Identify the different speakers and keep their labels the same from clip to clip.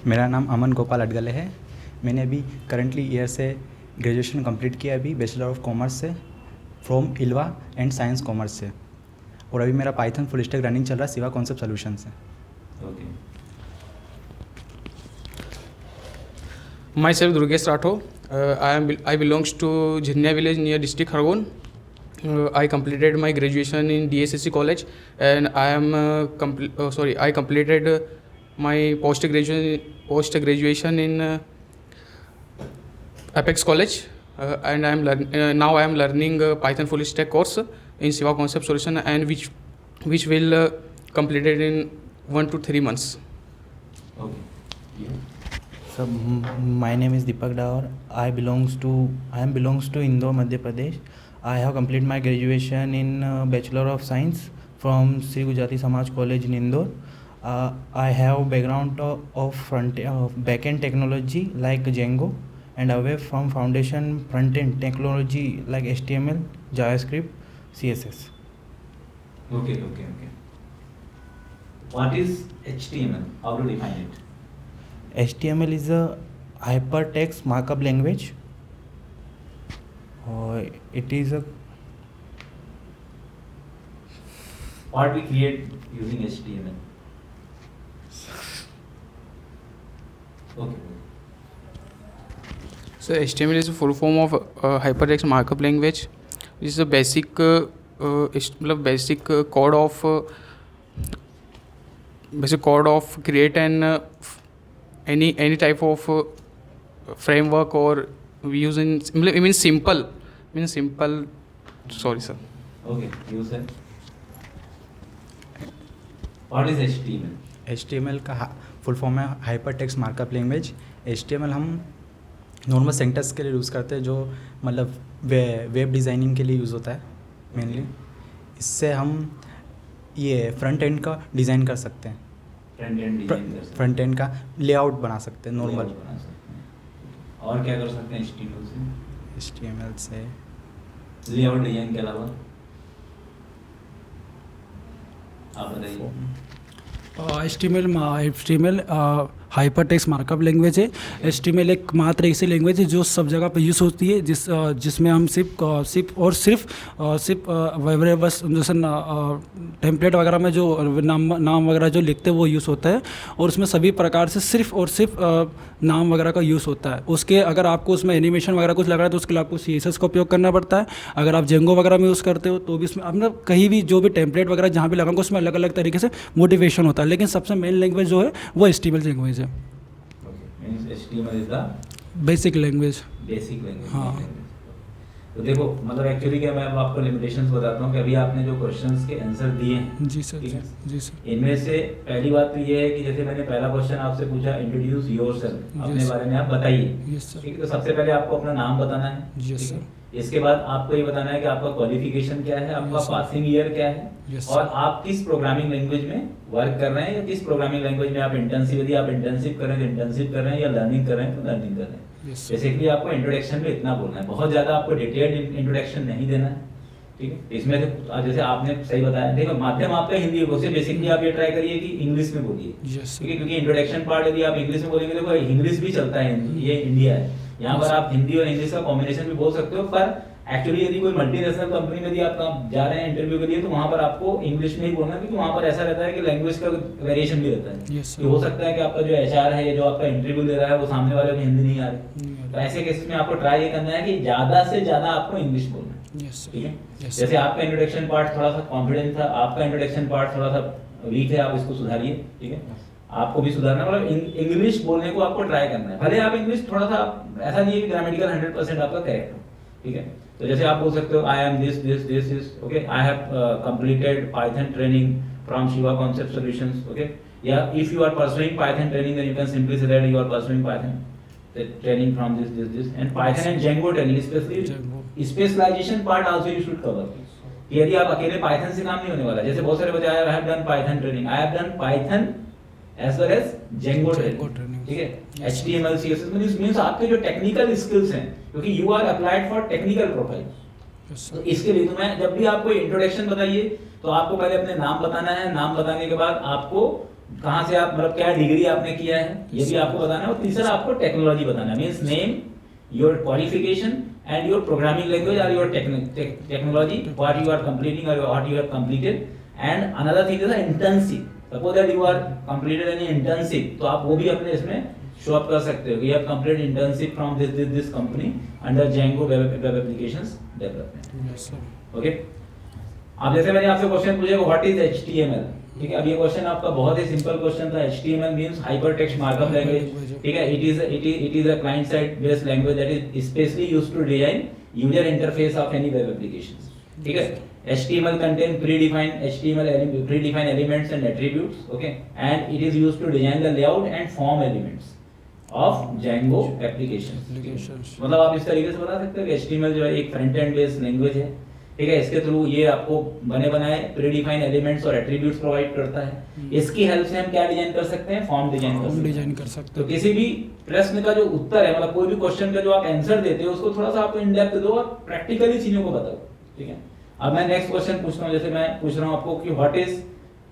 Speaker 1: मेरा नाम अमन गोपाल अटगले है। मैंने अभी करंटली ईयर से ग्रेजुएशन कंप्लीट किया, अभी बैचलर ऑफ कॉमर्स से फ्रॉम इल्वा एंड साइंस कॉमर्स से, और अभी मेरा पाइथन फुल स्टैक रनिंग चल रहा है शिवा कॉन्सेप्ट सॉल्यूशन से।
Speaker 2: Okay.
Speaker 3: Myself Durgesh Rathod. I belongs to Jhania village near district Khargone. I completed my graduation in DSSC college, and I completed my post graduation in Apex College, and now I am learning Python full stack course in Shiva Concept Solution, and which will completed in 1 to 3 months.
Speaker 2: Okay. Yeah.
Speaker 4: So my name is Deepak Daur. I belongs to Indore, Madhya Pradesh. I have completed my graduation in Bachelor of Science from Sri Gujarati Samaj College in Indore. I have background of backend technology like Django, and away from foundation front-end technology like HTML, JavaScript, CSS.
Speaker 2: Okay. What is HTML? How to define it?
Speaker 4: HTML is a hypertext markup language. It is a
Speaker 2: What we create using HTML? Okay.
Speaker 3: So HTML is a full form of hypertext markup language. This is a basic code of create an any type of framework, or we use in simple. Sorry, sir.
Speaker 2: Okay. You said. What is HTML?
Speaker 1: HTML का full form है hyper text markup language. HTML हम normal sentence के लिए use करते हैं, जो मतलब web designing के लिए यूज़ होता है मेनली। इससे हम ये फ्रंट एंड का डिज़ाइन कर सकते हैं, फ्रंट एंड का लेआउट बना सकते हैं नॉर्मल।
Speaker 2: और क्या कर सकते हैं
Speaker 1: HTML से
Speaker 2: लेआउट डिजाइन के अलावा? आप बताइए।
Speaker 5: HTML hyper text markup language है। HTML एक मात्र ऐसी लैंग्वेज है जो सब जगह पे यूज़ होती है, जिसमें हम सिर्फ बस जैसे टेम्पलेट वगैरह में जो नाम वगैरह जो लिखते हैं वो यूज़ होता है, और उसमें सभी प्रकार से सिर्फ नाम वगैरह का यूज़ होता है। उसके अगर आपको उसमें एनिमेशन वगैरह कुछ लगा है तो उसके लिए आपको CSS का उपयोग करना पड़ता है। अगर आप जेंगो वगैरह में यूज़ करते हो तो भी उसमें अपना कहीं भी जो भी टेम्पलेट वगैरह जहाँ भी लगाऊंगा उसमें अलग अलग तरीके से मोटिवेशन होता है, लेकिन सबसे मेन लैंग्वेज जो है वो HTML लैंग्वेज है।
Speaker 2: HTML is the
Speaker 5: basic language. हाँ।
Speaker 2: तो देखो, मतलब एक्चुअली क्या, मैं आपको लिमिटेशंस बताता हूँ कि अभी आपने जो क्वेश्चंस के आंसर दिए हैं,
Speaker 5: जी सर, जी सर,
Speaker 2: इनमें से पहली बात तो ये है कि जैसे मैंने पहला क्वेश्चन आपसे पूछा, इंट्रोड्यूस योरसेल्फ, अपने बारे में आप बताइए। ठीक है, तो सबसे पहले आपको अपना नाम बताना है।
Speaker 5: जी सर।
Speaker 2: इसके बाद आपको ये बताना है कि आपका क्वालिफिकेशन क्या है, आपका पासिंग ईयर क्या है, और आप किस प्रोग्रामिंग लैंग्वेज में वर्क कर रहे हैं, या किस प्रोग्रामिंग लैंग्वेज में आप इंटर्नशिप, यदि आप इंटर्नशिप कर रहे हैं तो इंटर्नशिप कर रहे हैं, या लर्निंग कर रहे हैं तो लर्निंग कर रहे हैं। बेसिकली आपको इंट्रोडक्शन में इतना बोलना है, बहुत ज़्यादा आपको डिटेल्ड इंट्रोडक्शन नहीं देना है। ठीक है, इसमें जैसे आपने सही बताया, देखो माध्यम आपका हिंदी है, बेसिकली आप ये ट्राई करिए कि इंग्लिश में बोलिए। ठीक है, क्योंकि इंट्रोडक्शन पार्ट यदि आप इंग्लिश में बोलेंगे, देखो इंग्लिश भी चलता है, ये इंडिया है, यहाँ पर आप हिंदी और इंग्लिश का कॉम्बिनेशन भी बोल सकते हो। पर एक्चुअली यदि कोई मल्टीनेशनल कंपनी में यदि आप जा रहे हैं इंटरव्यू के लिए, तो वहाँ पर आपको इंग्लिश में ही बोलना, क्योंकि वहाँ पर ऐसा रहता है कि लैंग्वेज का वेरिएशन भी रहता है। तो हो सकता है कि आपका जो HR है, जो आपका इंटरव्यू ले रहा है, वो सामने वाले को हिंदी नहीं आ रही, तो ऐसे केसेस में आपको ट्राई ये करना है कि ज़्यादा से ज़्यादा आपको इंग्लिश बोलना है। ठीक है, जैसे आपका इंट्रोडक्शन पार्ट थोड़ा सा कॉन्फिडेंस था, आपका इंट्रोडक्शन पार्ट थोड़ा सा वीक है, आप इसको सुधारिए। ठीक है, आपको भी सुधारना, मतलब इंग्लिश बोलने को आपको ट्राई करना है। भले आप इंग्लिश थोड़ा सा, ऐसा नहीं है कि ग्रामेटिकल 100% आपका करेक्ट हो। ठीक है, तो जैसे आप बोल सकते हो, I am this, okay, I have completed Python training from Shiva concept solutions, okay, या if you are pursuing Python training, then you can simply say that you are pursuing Python training from this and Python and Django training, specially specialization part also you should cover. यदि आप अकेले Python से काम नहीं होने वाला, जैसे बहुत सारे बच्चे, I have done Python training, I have done Python as well as Django training, ठीक है। HTML CSS मींस आपके जो टेक्निकल स्किल्स हैं, क्योंकि you are applied for technical profile, तो इसके लिए तो मैं जब भी आपको इंट्रोडक्शन बताइए तो आपको पहले अपने नाम बताना है, नाम बताने के बाद आपको कहाँ से आप मतलब क्या डिग्री आपने किया है ये भी आपको बताना है, और तीसरा आपको टेक्नोलॉजी बताना है, means name, your qualification and your programming language और your technology what you are completing और what you have completed, and another thing is internship. Suppose that you are completed any internship, तो आप वो भी अपने इसमें शो अप कर सकते हो कि you have completed internship from this company under Django web applications development. Okay, अब जैसे मैंने आपसे क्वेश्चन पूछा व्हाट इज HTML, ठीक है, अब ये क्वेश्चन आपका बहुत ही सिंपल क्वेश्चन था। HTML means hyper text markup language, ठीक है, it is a client side based language that is specially used to design user interface of any web applications, ठीक है। HTML contain predefined elements and attributes, okay, and it is used to design the layout and form elements of Django applications. मतलब आप इस तरीके से बता सकते हो कि HTML जो है एक फ्रंट एंड बेस्ड लैंग्वेज है, ठीक है, इसके थ्रू ये आपको बने बनाए प्रीडिफाइंड एलिमेंट्स और एट्रीब्यूट्स प्रोवाइड करता है। इसकी हेल्प से हम क्या डिजाइन कर सकते हैं, फॉर्म डिजाइन कर सकते हैं। तो किसी भी प्रश्न का जो उत्तर है, मतलब कोई भी क्वेश्चन का जो आप आंसर देते हो उसको थोड़ा सा आप इन डेप्थ दो और प्रैक्टिकली चीजों को बताओ, ठीक है। अब मैं नेक्स्ट क्वेश्चन पूछता हूँ, जैसे मैं पूछ रहा हूँ आपको कि what is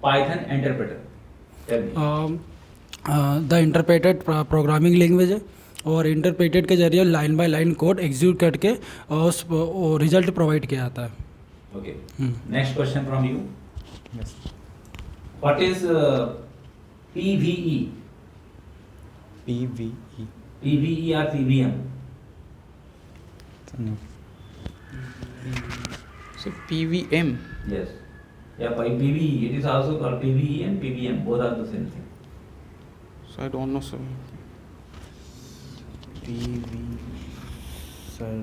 Speaker 2: Python interpreter.
Speaker 5: The interpreted programming language है, और इंटरप्रेटेड के जरिए line by line code execute करके उस रिजल्ट प्रोवाइड किया जाता है।
Speaker 2: Okay, next question from you, what is PVE? PVE or PVM?
Speaker 3: So PVM.
Speaker 2: Yes. Yeah, by PVE. It is also called PVE and PVM. Both are the same thing.
Speaker 3: So I don't know, sir.
Speaker 5: Sir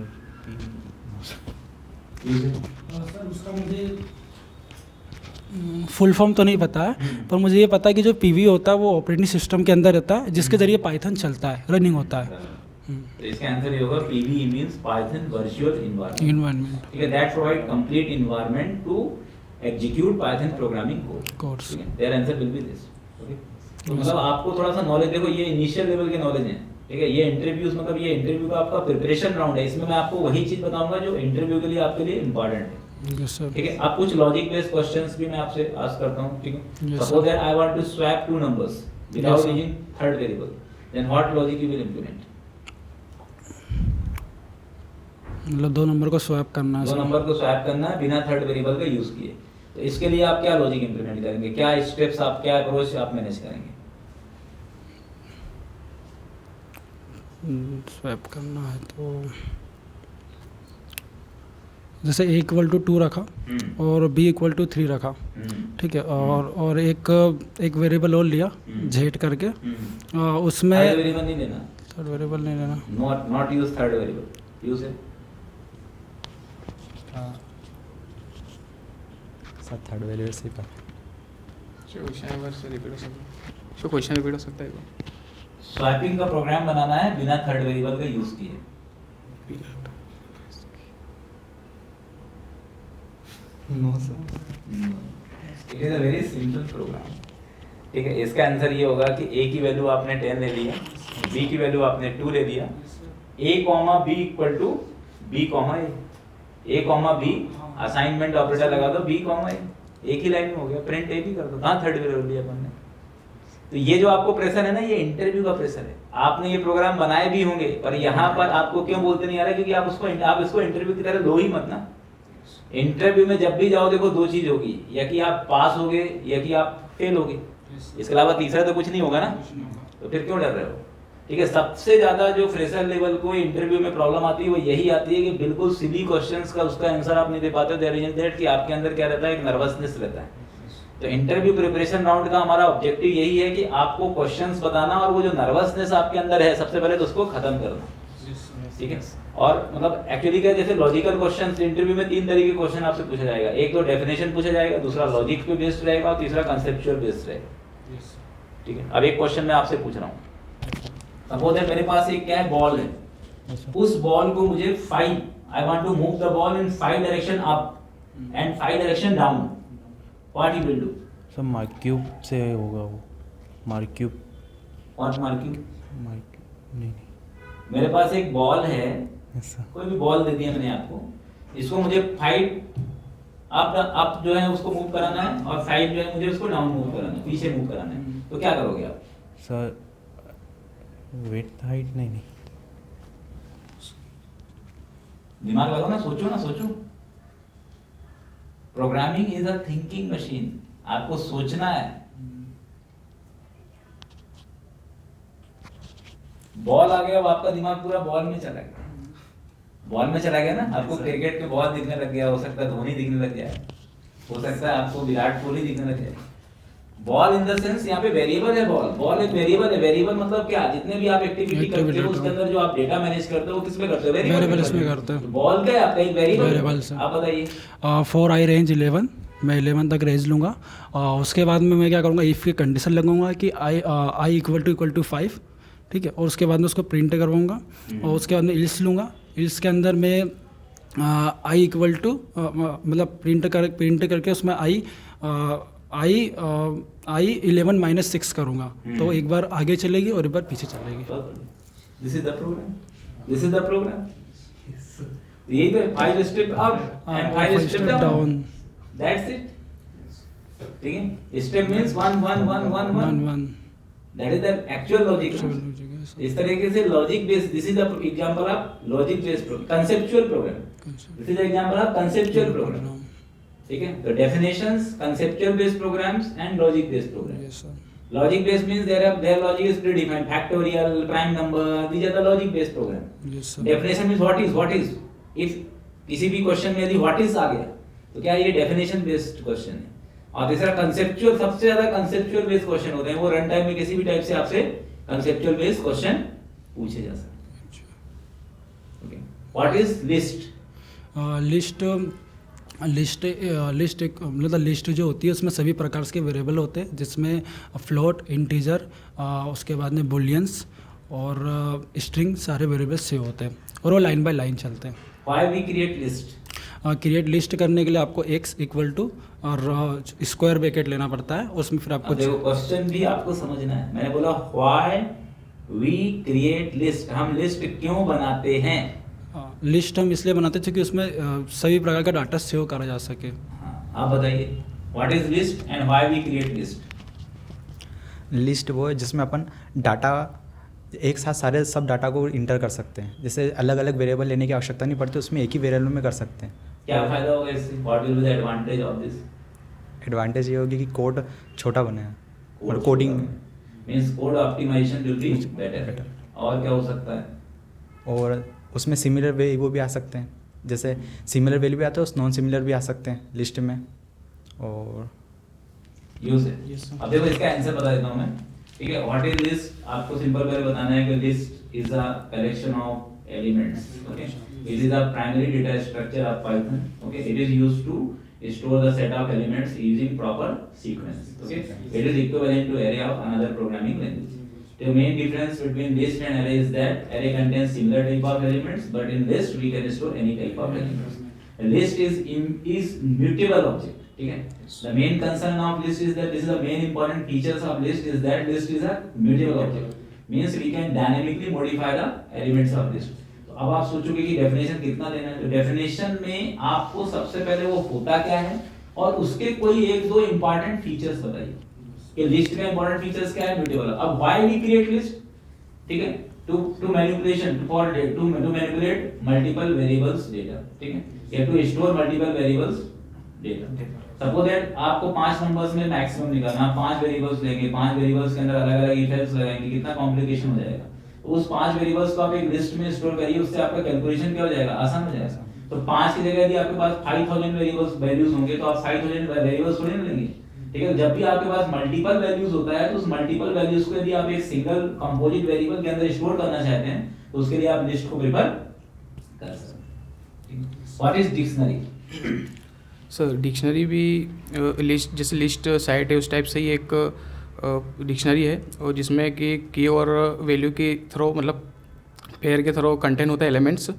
Speaker 5: उसका मुझे full form तो नहीं पता है, पर मुझे ये पता है कि जो PV होता है वो ऑपरेटिंग सिस्टम के अंदर रहता है, जिसके जरिए पाइथन चलता है, रनिंग होता है।
Speaker 2: तो इसका आंसर ये होगा PVE means Python Virtual Environment, ठीक है, that provide complete environment to execute Python programming code, ठीक है, their answer will be this, okay। तो मतलब आपको थोड़ा सा नॉलेज, देखो ये इनिशियल लेवल के नॉलेज हैं, ठीक है, ये इंटरव्यूज मतलब ये इंटरव्यू का आपका प्रिपरेशन राउंड है, इसमें मैं आपको वही चीज बताऊंगा जो इंटरव्यू के लिए आपके लिए इंपॉर्टेंट है, ठीक है। अब कुछ लॉजिक बेस्ड क्वेश्चंस भी मैं आपसे आस्क करता हूं, ठीक है। Suppose that I want to swap two numbers without using third variable, then what logic you will implement?
Speaker 5: मतलब दो नंबर को स्वैप करना है,
Speaker 2: दो नंबर को स्वैप करना है बिना थर्ड वेरिएबल का यूज किए, तो इसके लिए आप क्या लॉजिक इंप्लीमेंट करेंगे, क्या स्टेप्स आप, क्या अप्रोच आप मैनेज करेंगे?
Speaker 5: स्वैप करना है तो जैसे A इक्वल टू 2 रखा और B इक्वल टू 3 रखा, ठीक है, और एक वेरिएबल और लिया Z करके, उसमें
Speaker 2: थर्ड वेरिएबल नहीं लेना,
Speaker 5: थर्ड वेरिएबल नहीं लेना,
Speaker 2: not use third variable, use it.
Speaker 1: Sir third variable से पर
Speaker 3: क्वेश्चन रिपीट हो सकता है?
Speaker 2: स्वैपिंग का प्रोग्राम बनाना है बिना थर्ड वेरिएबल का यूज किए।
Speaker 1: No sir,
Speaker 2: it is a very simple program, ठीक है। इसका आंसर ये होगा कि A की वैल्यू आपने 10 ले लिया, B की वैल्यू आपने 2 ले लिया, A, B equal to B, A, B assignment operator लगा दो, B, A एक ही लाइन में हो गया, प्रिंट A भी कर दो, कहाँ थर्ड वेरिएबल लिया अपन ने। तो ये जो आपको प्रेशर है ना, ये इंटरव्यू का प्रेशर है। आपने ये प्रोग्राम बनाए भी होंगे, पर यहाँ पर आपको क्यों बोलते नहीं आ रहा, क्योंकि आप इसको इंटरव्यू की तरह लो ही मत ना। इंटरव्यू में जब भी जाओ देखो दो चीज होगी, या कि आप पास होगे या कि आप फेल होगे, इसके अलावा तीसरा तो कुछ नहीं होगा ना, तो फिर क्यों डर रहे हो, ठीक है। सबसे ज्यादा जो फ्रेशर लेवल को इंटरव्यू में प्रॉब्लम आती है वो यही आती है कि बिल्कुल सिली क्वेश्चंस का उसका आंसर आप नहीं दे पाते, देयर इज दैट कि आपके अंदर क्या रहता है, एक नर्वसनेस रहता है। तो इंटरव्यू प्रिपरेशन राउंड का हमारा ऑब्जेक्टिव यही है कि आपको क्वेश्चंस बताना और वो जो नर्वसनेस आपके अंदर है सबसे पहले तो उसको खत्म करना, ठीक है। और मतलब एक्चुअली क्या, जैसे लॉजिकल क्वेश्चंस इंटरव्यू में 3 तरीके के क्वेश्चन आपसे पूछा जाएगा, एक तो डेफिनेशन पूछा जाएगा, दूसरा लॉजिक पे बेस्ड रहेगा और तीसरा कंसेप्चुअल बेस्ड रहेगा, ठीक है। अब एक क्वेश्चन मैं आपसे पूछ रहा हूँ, सपोज दैट मेरे पास एक क्या है, बॉल है, उस बॉल को मुझे 5 I want to move the ball in 5 direction up and 5 direction down, what you will do?
Speaker 4: Sir mark cube से होगा वो, mark cube.
Speaker 2: What mark cube?
Speaker 4: नहीं,
Speaker 2: मेरे पास एक बॉल है,
Speaker 4: ऐसा
Speaker 2: कोई भी बॉल दे दिया मैंने आपको, इसको मुझे 5 अप जो है उसको मूव कराना है और 5 जो है मुझे उसको डाउन मूव कराना है, पीछे मूव कराना है। तो क्या करोगे आप?
Speaker 4: सर विड्थ हाइट नहीं
Speaker 2: दिमाग लगाओ ना, सोचो ना, सोचो। Programming is a thinking machine, आपको सोचना है। बॉल आ गया, अब आपका दिमाग पूरा बॉल में चला गया, बॉल में चला गया ना, आपको क्रिकेट के बॉल दिखने लग गया, हो सकता है धोनी दिखने लग जाए, हो सकता है आपको विराट कोहली दिखने लग जाए। बॉल इन द सेंस यहाँ पे वेरिएबल है, बॉल एक वेरिएबल है। वेरिएबल मतलब क्या, जितने भी आप एक्टिविटी करते हो उसके अंदर जो आप डेटा मैनेज करते हो वो किसमें करते हो?
Speaker 5: वेरिएबल इसमें करते हो।
Speaker 2: बॉल क्या है आपका? एक वेरिएबल
Speaker 5: वेरिएबल से।
Speaker 2: आप बताइए।
Speaker 5: 4 आई रेंज 11, मैं 11 तक रेंज लूँगा। उसके बाद में मैं क्या करूँगा, इफ़ की कंडीशन लगाऊंगा कि आई इक्वल टू 5, ठीक है। और उसके बाद में उसको प्रिंट करवाऊँगा और उसके बाद में इल्स लूँगा। इल्स के अंदर मैं आई इक्वल टू मतलब प्रिंट करके उसमें आई 11 माइनस 6 करूँगा, तो एक बार आगे चलेगी और एक बार पीछे चलेगी।
Speaker 2: This is the program, this is the program. यही तो 5 step up and 5 step down, that's it. ठीक है, step means 1 1 1 1 1, that is the actual logic. इस तरीके से logic based, this is the example of logic based conceptual program. This is the example of conceptual program. ठीक है, तो definitions, conceptual based programs and logic based programs.
Speaker 5: Yes sir.
Speaker 2: Logic based means their logic is predefined, factorial, prime number, these are the logic based program.
Speaker 5: Yes sir।
Speaker 2: Definition means what is, if किसी भी question में यदि what is आ गया तो क्या ये definition based question है। और तीसरा कंसेप्चुअल, सबसे ज्यादा कंसेप्चुअल बेस्ड क्वेश्चन होते हैं, वो रन टाइम में किसी भी टाइप से आपसे कंसेप्चुअल बेस्ड क्वेश्चन पूछे जा सकते हैं। Okay, what is list?
Speaker 5: List एक मतलब लिस्ट जो होती है उसमें सभी प्रकार के वेरिएबल होते हैं, जिसमें फ्लोट, इंटीजर, उसके बाद में बुलियंस और स्ट्रिंग, सारे वेरिएबल सेव होते हैं और वो लाइन बाय लाइन चलते हैं।
Speaker 2: Why we create list?
Speaker 5: Create list करने के लिए आपको x इक्वल टू और स्क्वायर ब्रैकेट लेना पड़ता है, उसमें फिर आपको
Speaker 2: देखो क्वेश्चन भी आपको समझना है। मैंने बोला व्हाई वी क्रिएट लिस्ट, हम लिस्ट क्यों बनाते हैं?
Speaker 5: लिस्ट हम इसलिए बनाते हैं क्योंकि उसमें सभी प्रकार का डाटा सेव करा जा सके।
Speaker 2: आप बताइए, what is list and why we create list?
Speaker 1: List वो है जिसमें अपन डाटा एक साथ सारे सब डाटा को इंटर कर सकते हैं, जैसे अलग अलग वेरिएबल लेने की आवश्यकता नहीं पड़ती, उसमें एक ही वेरिएबल में कर सकते हैं।
Speaker 2: क्या फायदा होगा इससे? What will be the advantage of this?
Speaker 1: Advantage ये होगी कि कोड छोटा बनेगा और coding
Speaker 2: means code optimization will be better. और क्या हो सकता है?
Speaker 1: और उसमें सिमिलर वे वो भी आ सकते हैं, जैसे सिमिलर वैल्यू भी आते हैं, नॉन सिमिलर भी आ सकते हैं लिस्ट में। और
Speaker 2: यूज है। अब देखो इसका आंसर बता देता हूं मैं, ठीक है। What is list? आपको सिंपल वे बताना है कि list is a collection of elements, okay. It is a primary data structure of Python, okay. It is used to store the set of elements using proper sequence, okay. It is equivalent to array of another programming language. The main difference between list and array is that array contains similar type of elements, but in list we can store any type of elements. A list is mutable object, ठीक है। The main concern of list is that this is the main important features of list is that list is a mutable object, means we can dynamically modify the elements of list. तो अब आप सोचोगे कि definition कितना देना है, तो definition में आपको सबसे पहले वो होता क्या है और उसके कोई एक दो इंपॉर्टेंट फीचर्स बताइए कि लिस्ट का इंपॉर्टेंट फीचर्स क्या है, म्यूटेबल। अब व्हाई वी क्रिएट लिस्ट, ठीक है, to manipulation to manipulate multiple variables data, ठीक है, या to store multiple variables data. Suppose that आपको 5 नंबर्स में मैक्सिमम निकालना, 5 वेरिएबल्स लेंगे, 5 वेरिएबल्स के अंदर अलग अलग इफ एल्स लगाएंगे, कितना कॉम्प्लिकेशन हो जाएगा। उस 5 वेरिएबल्स को आप एक लिस्ट में स्टोर करिए, उससे आपका कैलकुलेशन क्या हो जाएगा, आसान हो जाएगा। तो 5 की जगह यदि आपके पास 5000 वेरिएबल्स वैल्यूज होंगे तो आप 5000 वेरिएबल्स थोड़ी ना लेंगे, ठीक है। जब भी आपके पास मल्टीपल वैल्यूज होता है तो उस मल्टीपल वैल्यूज को यदि आप एक सिंगल कंपोजिट वेरिएबल के अंदर स्टोर करना चाहते हैं तो उसके लिए आप लिस्ट को प्रेफर कर सकते हैं। What is dictionary?
Speaker 3: Sir dictionary भी लिस्ट, जैसे लिस्ट साइट है उस टाइप से ही एक डिक्शनरी है, और जिसमें कि की और वैल्यू के थ्रू मतलब पेयर के थ्रू कंटेंट होता है एलिमेंट्स।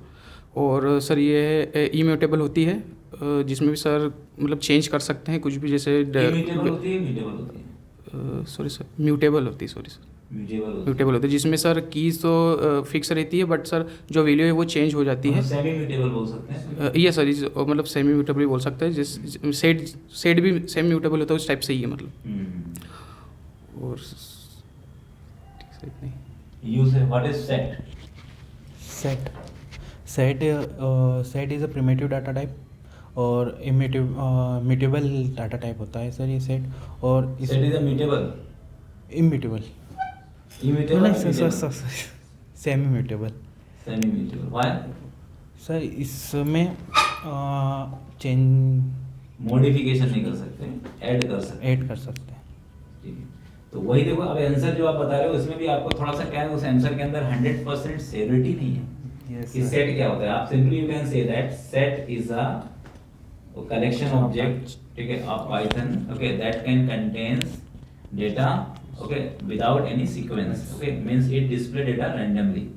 Speaker 3: और सर ये इम्यूटेबल होती है, जिसमें भी सर मतलब चेंज कर सकते हैं कुछ भी, जैसे सॉरी सर म्यूटेबल होती है, सॉरी सर म्यूटेबल होती है, जिसमें सर कीज तो फिक्स रहती है बट सर जो वैल्यू है वो चेंज हो जाती है।
Speaker 2: सेमी म्यूटेबल बोल सकते हैं
Speaker 3: ये सर मतलब सेमी म्यूटेबल भी बोल सकते हैं, जिस सेट भी सेमी म्यूटेबल होता है उस टाइप से ही है मतलब। और नहीं
Speaker 2: यूज है what is set?
Speaker 4: Set is a primitive data type और इम्यूटेबल डाटा टाइप होता है सर ये सेट। और
Speaker 2: set is a mutable,
Speaker 4: immutable
Speaker 2: immutable,
Speaker 4: sir semi mutable
Speaker 2: semi mutable. Why?
Speaker 4: Sir इसमें चेंज
Speaker 2: मॉडिफिकेशन नहीं कर सकते, ऐड कर सकते।
Speaker 4: ऐड कर सकते हैं।
Speaker 2: ठीक है, तो वही देखो अब आंसर जो आप बता रहे हो इसमें भी आपको थोड़ा सा क्या है, उस आंसर के अंदर 100% श्योरिटी नहीं है
Speaker 4: Yes,
Speaker 2: कि
Speaker 4: sir.
Speaker 2: सेट क्या होता है। आप simply you can say that set is a collection object, ठीक है, of Python, okay, that can contains data, okay, without any sequence, okay, means it display data randomly.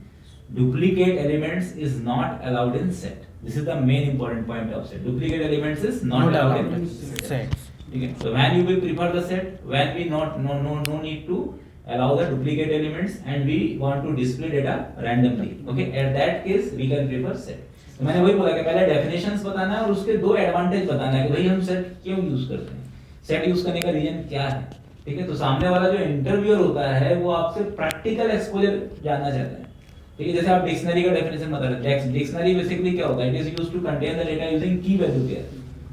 Speaker 2: Duplicate elements is not allowed in set. This is the main important point of set. Duplicate elements is not allowed in set.
Speaker 4: Set.
Speaker 2: Okay. So when you will prefer the set, when we no need to allow the duplicate elements and we want to display data randomly. Okay. At that case we can prefer set. तो मैंने वही बोला कि पहले definitions बताना है और उसके दो एडवांटेज बताना है कि भाई हम सेट क्यों यूज करते हैं, सेट यूज करने का रीजन क्या है। ठीक है, तो सामने वाला जो इंटरव्यूअर होता है वो आपसे प्रैक्टिकल एक्सपोजर जानना चाहता है। ठीक है, जैसे आप डिक्शनरी का डेफिनेशन बता रहे हैं, डिक्शनरी बेसिकली क्या होता है, it is used to contain the data using key value pair.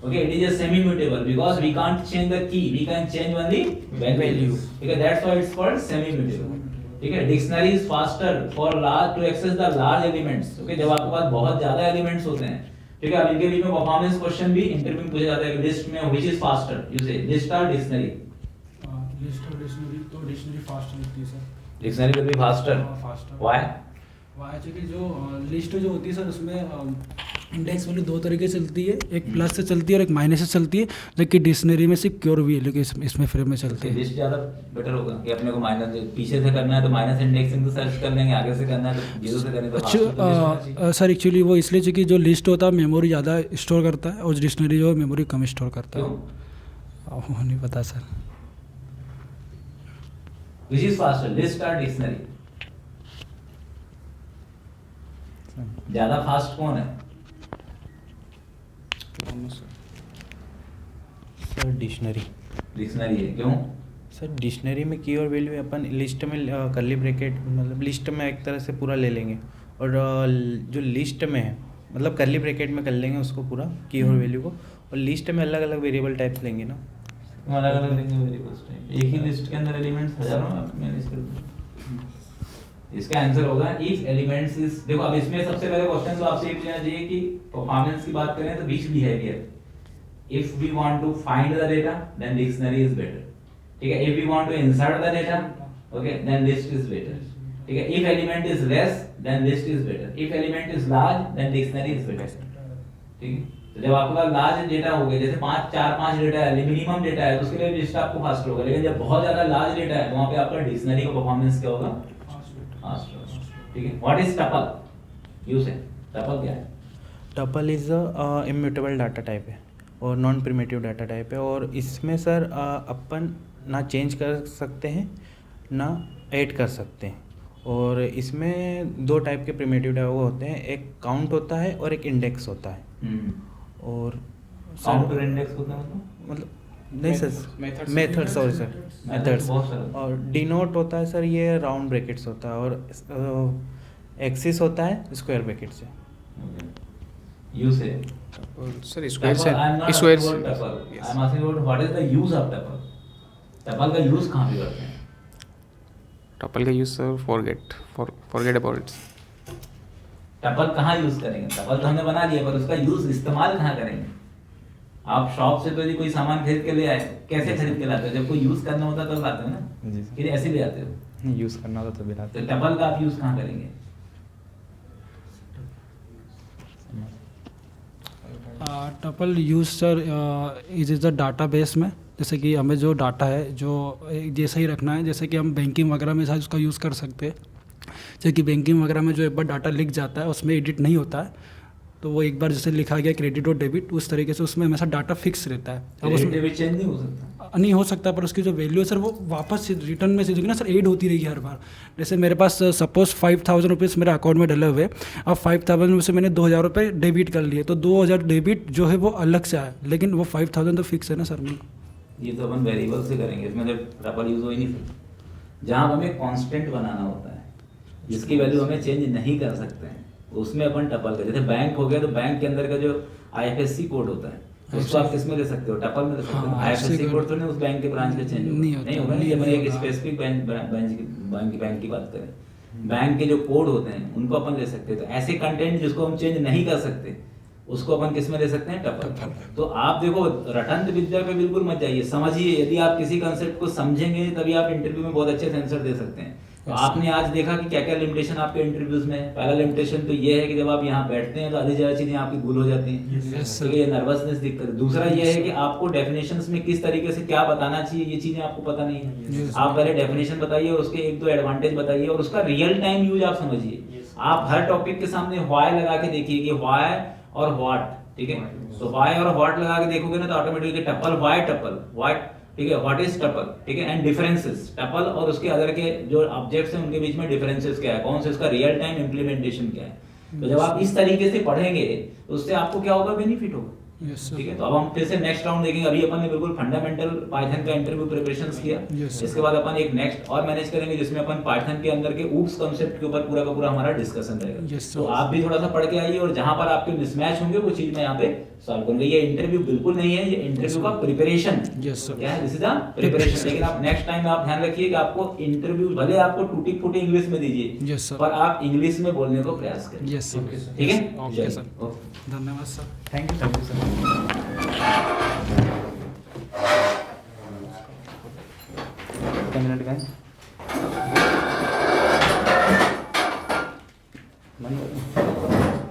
Speaker 2: Okay, it is a semi mutable because we can't change the key, we can change only value. ठीक है, that's why it's called semi mutable. ठीक है, dictionary is faster for large to access the large elements. Okay, जब आपके पास बहुत ज्यादा elements होते हैं, ठीक है, अब इनके बीच में परफॉर्मेंस क्वेश्चन भी इंटरव्यू में पूछा जाता है कि लिस्ट में व्हिच इज फास्टर, यू से लिस्ट और डिक्शनरी।
Speaker 5: लिस्ट और डिक्शनरी, तो डिक्शनरी फास्ट होती है sir.
Speaker 2: Dictionary will be faster,
Speaker 5: faster.
Speaker 2: Why?
Speaker 5: वहाँ कि जो लिस्ट जो होती है सर उसमें इंडेक्स वैल्यू दो तरीके से चलती है, एक प्लस से चलती है और एक माइनस से चलती है, जबकि डिक्शनरी में सिर्फ क्योर भी है, लेकिन इसमें फ्री में चलती है।
Speaker 2: लिस्ट ज्यादा बेटर होगा कि अपने को माइनस पीछे से करना है तो माइनस इंडेक्सिंग से सर्च कर लेंगे, आगे से करना है तो जीरो से करें तो
Speaker 5: अच्छा सर, एक्चुअली वो इसलिए क्योंकि जो लिस्ट होता है मेमोरी ज़्यादा स्टोर करता है और डिक्शनरी जो है मेमोरी कम स्टोर करता है। वो नहीं पता sir.
Speaker 2: Which is faster, list और डिक्शनरी? ज्यादा फास्ट कौन है?
Speaker 4: Sir dictionary.
Speaker 2: डिक्शनरी है, क्यों?
Speaker 4: सर डिक्शनरी में की और वैल्यू अपन लिस्ट में कर्ली ब्रैकेट मतलब लिस्ट में एक तरह से पूरा ले लेंगे, और जो लिस्ट में है मतलब कर्ली ब्रैकेट में कर लेंगे उसको पूरा की और वैल्यू को, और लिस्ट में अलग अलग वेरिएबल टाइप्स लेंगे ना।
Speaker 2: अलग अलग लेंगे वेरिएबल्स टाइप, एक ही लिस्ट के अंदर एलिमेंट्स हजारों मैनेज कर। इसका आंसर होगा इफ एलिमेंट्स इज, देखो अब इसमें सबसे पहले क्वेश्चन तो आपसे ये पूछना चाहिए कि परफॉर्मेंस की बात करें तो which behaviour, if we want to find the data then dictionary is better. ठीक है, if we want to insert the data, okay, then list is better. ठीक है, if element is less then list is better, if element is large then dictionary is better. ठीक है, तो जब आपके पास large data हो गया, जैसे 4-5 डेटा है, मिनिमम डेटा है, तो उसके लिए लिस्ट आपको फास्ट होगा, लेकिन जब बहुत ज्यादा लार्ज डेटा है तो वहां पे आपका डिक्शनरी का परफॉर्मेंस क्या होगा? ठीक है, व्हाट इज टपल? यूज है टपल क्या है?
Speaker 4: Tuple is a immutable data type है और नॉन प्रिमिटिव डाटा टाइप है, और इसमें सर अपन ना चेंज कर सकते हैं ना ऐड कर सकते हैं, और इसमें दो टाइप के प्रिमिटिव डाटा वो होते हैं, एक काउंट होता है और एक इंडेक्स होता है। और
Speaker 2: काउंट और इंडेक्स होता है
Speaker 4: मतलब नहीं sir, method, sorry sir, methods. और डिनोट होता है सर ये राउंड ब्रैकेट्स होता है, और एक्सिस होता है स्क्वायर ब्रैकेट से।
Speaker 2: यूज है
Speaker 3: सर स्क्वायर से
Speaker 2: स्क्वायर
Speaker 3: स्क्वायर
Speaker 2: से I am asking about what is the use of tuple? Tuple का यूज कहां पे करते हैं?
Speaker 3: टपल का use sir forget about it.
Speaker 2: Tuple कहां यूज करेंगे? टपल तो हमने बना लिया, पर उसका यूज इस्तेमाल कहां करेंगे? आप शॉप से तो यदि कोई सामान खरीद के ले आए, कैसे खरीद के लाते हो? जब कोई यूज करना होता तो लाते हो ना,
Speaker 1: जी
Speaker 2: फिर ऐसे ले आते हो।
Speaker 1: यूज़ करना होता तभी लाते
Speaker 2: तो टपल का आप यूज कहां करेंगे?
Speaker 5: Tuple use sir is the data base में, जैसे कि हमें जो डाटा है जो जैसा ही रखना है, जैसे कि हम बैंकिंग वगैरह में शायद उसका यूज़ कर सकते हैं, जैसे कि बैंकिंग वगैरह में जो एक बार डाटा लिख जाता है उसमें एडिट नहीं होता है, तो वो एक बार जैसे लिखा गया क्रेडिट और डेबिट, उस तरीके से उसमें हमेशा डाटा फिक्स रहता है। अब उसमें
Speaker 2: डेबिट चेंज नहीं हो सकता?
Speaker 5: नहीं हो सकता, पर उसकी जो वैल्यू है सर वो वापस रिटर्न में सीधे ना सर ऐड होती रहेगी हर बार। जैसे मेरे पास सपोज 5,000 रुपीज़ मेरे अकाउंट में डले हुए, अब 5,000 में से मैंने 2,000 रुपये डेबिट कर लिए, तो 2,000 डेबिट जो है वो अलग से आया, लेकिन वो 5,000 तो फिक्स है ना सर में।
Speaker 2: ये तो अपन वेरिएबल से करेंगे, इसमें तो टपल यूज हो ही नहीं सकता। जहाँ हमें कांस्टेंट बनाना होता है, जिसकी वैल्यू हमें चेंज नहीं कर सकते हैं, उसमें अपन टपल कर, जैसे बैंक हो गया तो बैंक के अंदर का जो आईएफएससी कोड होता है उसको आप किस में ले सकते हो, टपल में ले सकते हो।
Speaker 5: हाँ,
Speaker 2: आईएफएससी
Speaker 5: IFSC
Speaker 2: कोड तो नहीं उस बैंक के ब्रांच का चेंज
Speaker 5: नहीं होता,
Speaker 2: नहीं होगा,
Speaker 5: नहीं
Speaker 2: अपन एक
Speaker 5: होगा।
Speaker 2: स्पेसिफिक बैंक की बात करें, बैंक के जो कोड होते हैं उनको अपन ले सकते हैं। तो ऐसे कंटेंट जिसको हम चेंज नहीं कर सकते उसको अपन किस में ले सकते हैं, टपल। तो आप देखो रटंत विद्या पे बिल्कुल मत जाइए, समझिए। यदि आप किसी कंसेप्ट को समझेंगे तभी आप इंटरव्यू में बहुत अच्छे से आंसर दे सकते हैं। तो आपने आज देखा कि क्या क्या लिमिटेशन आपके इंटरव्यूज में है। पहला लिमिटेशन तो ये है कि जब आप यहाँ बैठते हैं तो आधी ज्यादा चीजें आपकी भूल हो जाती हैं, तो ये नर्वसनेस दिक्कत है। दूसरा ये है कि आपको डेफिनेशंस में किस तरीके से क्या बताना चाहिए ये चीजें आपको पता नहीं है। आप पहले डेफिनेशन बताइए और उसके एक दो एडवांटेज बताइए और उसका रियल टाइम यूज आप समझिए। आप हर टॉपिक के सामने व्हाई लगा के देखिए कि व्हाई और व्हाट, ठीक है। तो व्हाई और व्हाट लगा के देखोगे ना तो ऑटोमेटिकली टपल व्हाट, ठीक है, व्हाट इज टपल, ठीक है, एंड डिफरेंसेस टपल और उसके अदर के जो ऑब्जेक्ट्स हैं उनके बीच में डिफरेंसेस क्या है, कौन से इसका रियल टाइम इंप्लीमेंटेशन क्या है। तो जब आप इस तरीके से पढ़ेंगे तो उससे आपको क्या होगा, बेनिफिट होगा। ठीक है, तो अब हम फिर से नेक्स्ट राउंड देखेंगे। अभी अपन ने बिल्कुल फंडामेंटल पाइथन का इंटरव्यू प्रिपरेशंस किया। इसके बाद अपन एक नेक्स्ट और मैनेज करेंगे जिसमें अपन पाइथन के अंदर के ऊप्स कांसेप्ट के ऊपर पूरा का पूरा हमारा डिस्कशन रहेगा। तो आप भी थोड़ा सा पढ़ के आइए और जहां पर आपके मिसमैच होंगे वो चीज मैं यहाँ पे सॉल्व करूंगा। ये इंटरव्यू बिल्कुल नहीं है, ये इंटरव्यू का प्रिपरेशन क्या है, दिस इज द प्रिपरेशन। लेकिन आप नेक्स्ट टाइम आप ध्यान रखिए कि आपको इंटरव्यू भले आपको टूटी फूटी इंग्लिश में दीजिए पर आप इंग्लिश में बोलने को प्रयास करें। ठीक है,
Speaker 5: ओके सर, धन्यवाद sir.
Speaker 1: Thank you sir. 10 minute का है।